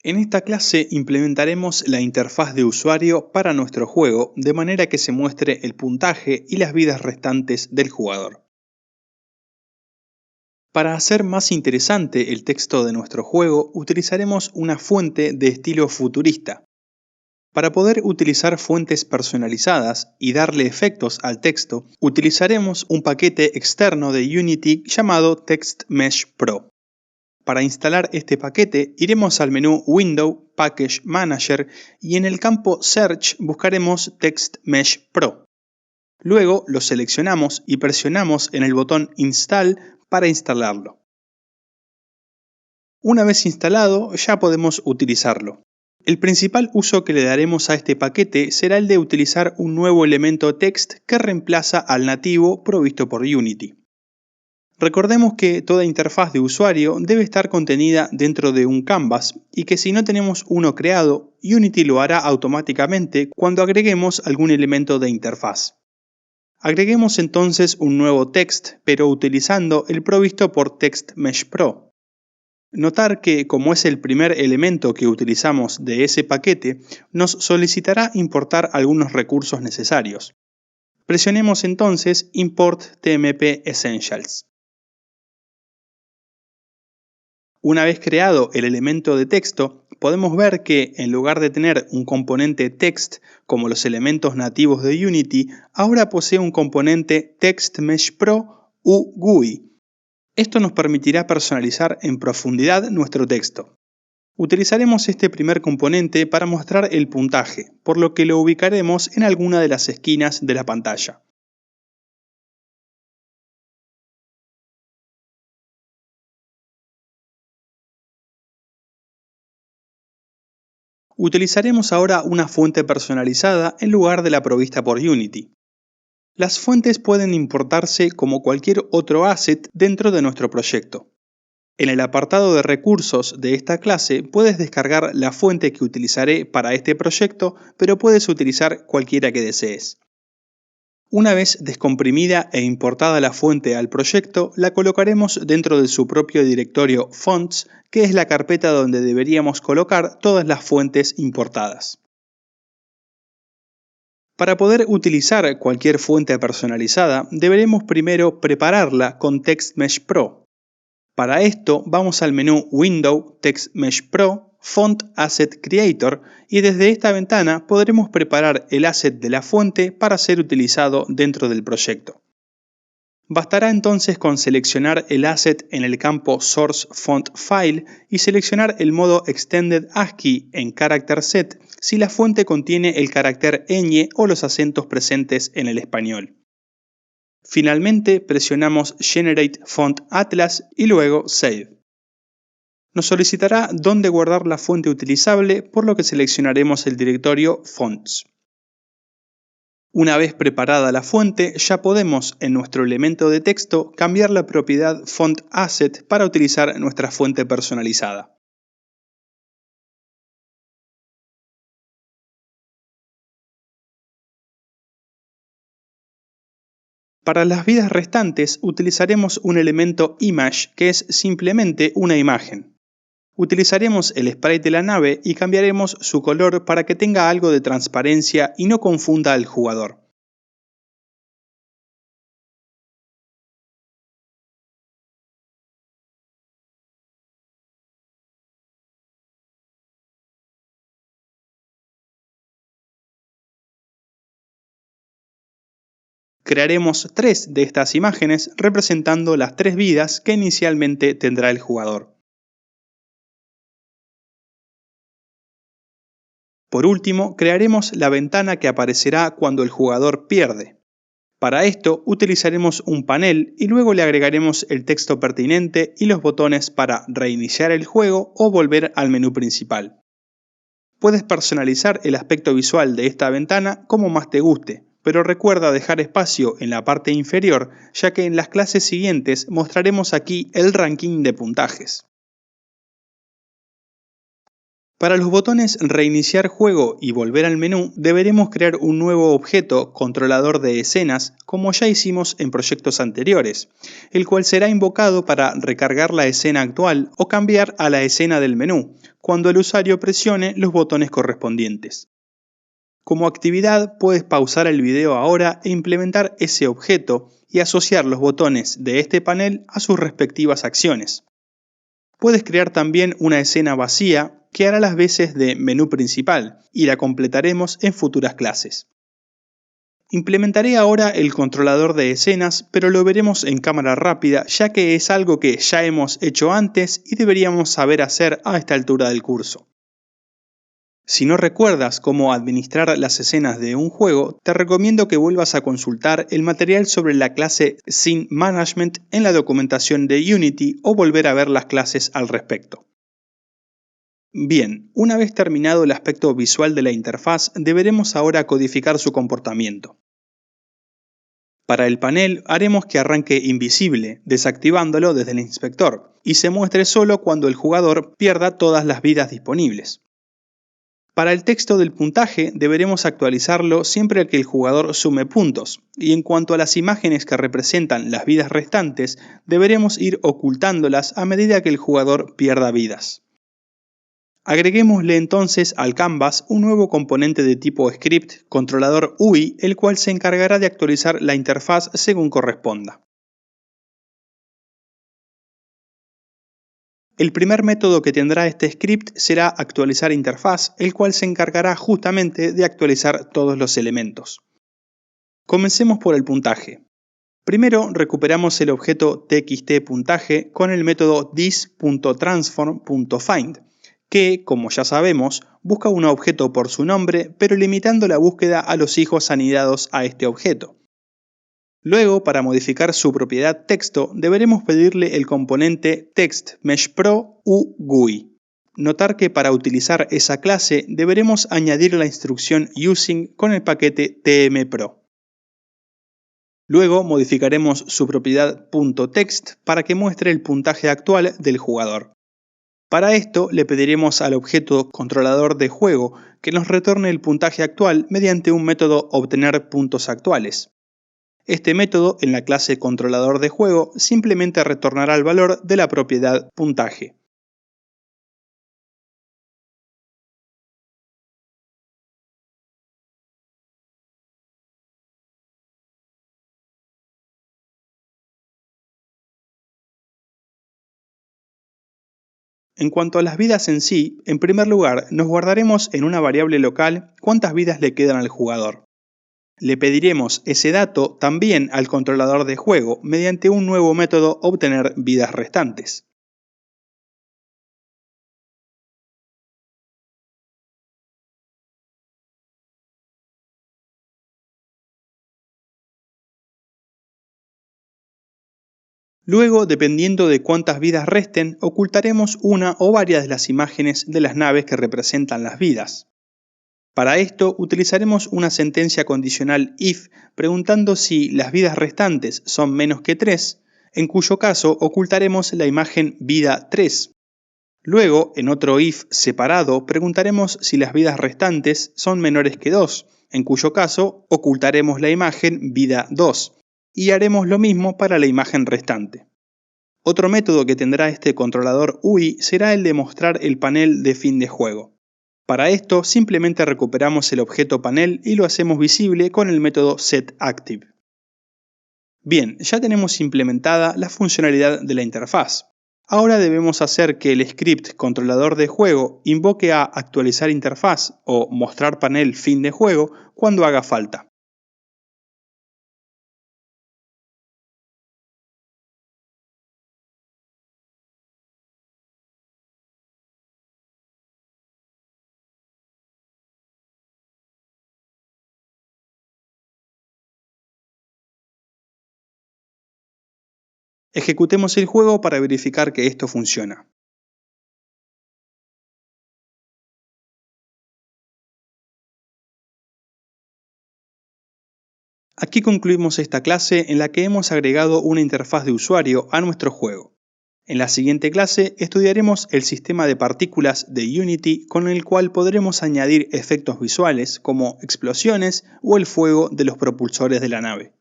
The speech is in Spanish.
En esta clase implementaremos la interfaz de usuario para nuestro juego de manera que se muestre el puntaje y las vidas restantes del jugador. Para hacer más interesante el texto de nuestro juego, utilizaremos una fuente de estilo futurista. Para poder utilizar fuentes personalizadas y darle efectos al texto, utilizaremos un paquete externo de Unity llamado TextMesh Pro. Para instalar este paquete, iremos al menú Window, Package Manager y en el campo Search buscaremos TextMesh Pro. Luego lo seleccionamos y presionamos en el botón Install para instalarlo. Una vez instalado, ya podemos utilizarlo. El principal uso que le daremos a este paquete será el de utilizar un nuevo elemento text que reemplaza al nativo provisto por Unity. Recordemos que toda interfaz de usuario debe estar contenida dentro de un canvas y que si no tenemos uno creado, Unity lo hará automáticamente cuando agreguemos algún elemento de interfaz. Agreguemos entonces un nuevo text, pero utilizando el provisto por TextMesh Pro. Notar que, como es el primer elemento que utilizamos de ese paquete, nos solicitará importar algunos recursos necesarios. Presionemos entonces Import TMP Essentials. Una vez creado el elemento de texto, podemos ver que en lugar de tener un componente text como los elementos nativos de Unity, ahora posee un componente TextMesh Pro GUI. Esto nos permitirá personalizar en profundidad nuestro texto. Utilizaremos este primer componente para mostrar el puntaje, por lo que lo ubicaremos en alguna de las esquinas de la pantalla. Utilizaremos ahora una fuente personalizada en lugar de la provista por Unity. Las fuentes pueden importarse como cualquier otro asset dentro de nuestro proyecto. En el apartado de recursos de esta clase puedes descargar la fuente que utilizaré para este proyecto, pero puedes utilizar cualquiera que desees. Una vez descomprimida e importada la fuente al proyecto, la colocaremos dentro de su propio directorio Fonts, que es la carpeta donde deberíamos colocar todas las fuentes importadas. Para poder utilizar cualquier fuente personalizada, deberemos primero prepararla con TextMesh Pro. Para esto, vamos al menú Window, TextMesh Pro, Font Asset Creator y desde esta ventana podremos preparar el asset de la fuente para ser utilizado dentro del proyecto. Bastará entonces con seleccionar el asset en el campo Source Font File y seleccionar el modo Extended ASCII en Character Set si la fuente contiene el carácter ñ o los acentos presentes en el español. Finalmente presionamos Generate Font Atlas y luego Save. Nos solicitará dónde guardar la fuente utilizable, por lo que seleccionaremos el directorio Fonts. Una vez preparada la fuente, ya podemos, en nuestro elemento de texto, cambiar la propiedad Font Asset para utilizar nuestra fuente personalizada. Para las vidas restantes utilizaremos un elemento Image que es simplemente una imagen. Utilizaremos el sprite de la nave y cambiaremos su color para que tenga algo de transparencia y no confunda al jugador. Crearemos 3 de estas imágenes representando las 3 vidas que inicialmente tendrá el jugador. Por último, crearemos la ventana que aparecerá cuando el jugador pierde. Para esto utilizaremos un panel y luego le agregaremos el texto pertinente y los botones para reiniciar el juego o volver al menú principal. Puedes personalizar el aspecto visual de esta ventana como más te guste, pero recuerda dejar espacio en la parte inferior, ya que en las clases siguientes mostraremos aquí el ranking de puntajes. Para los botones Reiniciar juego y Volver al menú, deberemos crear un nuevo objeto controlador de escenas, como ya hicimos en proyectos anteriores, el cual será invocado para recargar la escena actual o cambiar a la escena del menú, cuando el usuario presione los botones correspondientes. Como actividad, puedes pausar el video ahora e implementar ese objeto y asociar los botones de este panel a sus respectivas acciones. Puedes crear también una escena vacía que hará las veces de menú principal y la completaremos en futuras clases. Implementaré ahora el controlador de escenas, pero lo veremos en cámara rápida ya que es algo que ya hemos hecho antes y deberíamos saber hacer a esta altura del curso. Si no recuerdas cómo administrar las escenas de un juego, te recomiendo que vuelvas a consultar el material sobre la clase Scene Management en la documentación de Unity o volver a ver las clases al respecto. Bien, una vez terminado el aspecto visual de la interfaz, deberemos ahora codificar su comportamiento. Para el panel haremos que arranque invisible, desactivándolo desde el inspector, y se muestre solo cuando el jugador pierda todas las vidas disponibles. Para el texto del puntaje deberemos actualizarlo siempre que el jugador sume puntos, y en cuanto a las imágenes que representan las vidas restantes, deberemos ir ocultándolas a medida que el jugador pierda vidas. Agreguémosle entonces al canvas un nuevo componente de tipo script, controlador UI, el cual se encargará de actualizar la interfaz según corresponda. El primer método que tendrá este script será actualizar interfaz, el cual se encargará justamente de actualizar todos los elementos. Comencemos por el puntaje. Primero recuperamos el objeto txt.puntaje con el método this.transform.find, que, como ya sabemos, busca un objeto por su nombre, pero limitando la búsqueda a los hijos anidados a este objeto. Luego, para modificar su propiedad texto, deberemos pedirle el componente TextMeshPro UGUI. Notar que para utilizar esa clase deberemos añadir la instrucción using con el paquete tmpro. Luego modificaremos su propiedad .text para que muestre el puntaje actual del jugador. Para esto le pediremos al objeto controlador de juego que nos retorne el puntaje actual mediante un método obtener puntos actuales. Este método, en la clase controlador de juego, simplemente retornará el valor de la propiedad puntaje. En cuanto a las vidas en sí, en primer lugar nos guardaremos en una variable local cuántas vidas le quedan al jugador. Le pediremos ese dato también al controlador de juego mediante un nuevo método obtener vidas restantes. Luego, dependiendo de cuántas vidas resten, ocultaremos una o varias de las imágenes de las naves que representan las vidas. Para esto utilizaremos una sentencia condicional if preguntando si las vidas restantes son menos que 3, en cuyo caso ocultaremos la imagen vida 3. Luego, en otro if separado, preguntaremos si las vidas restantes son menores que 2, en cuyo caso ocultaremos la imagen vida 2, y haremos lo mismo para la imagen restante. Otro método que tendrá este controlador UI será el de mostrar el panel de fin de juego. Para esto simplemente recuperamos el objeto panel y lo hacemos visible con el método setActive. Bien, ya tenemos implementada la funcionalidad de la interfaz. Ahora debemos hacer que el script controlador de juego invoque a actualizar interfaz o mostrar panel fin de juego cuando haga falta. Ejecutemos el juego para verificar que esto funciona. Aquí concluimos esta clase en la que hemos agregado una interfaz de usuario a nuestro juego. En la siguiente clase estudiaremos el sistema de partículas de Unity con el cual podremos añadir efectos visuales como explosiones o el fuego de los propulsores de la nave.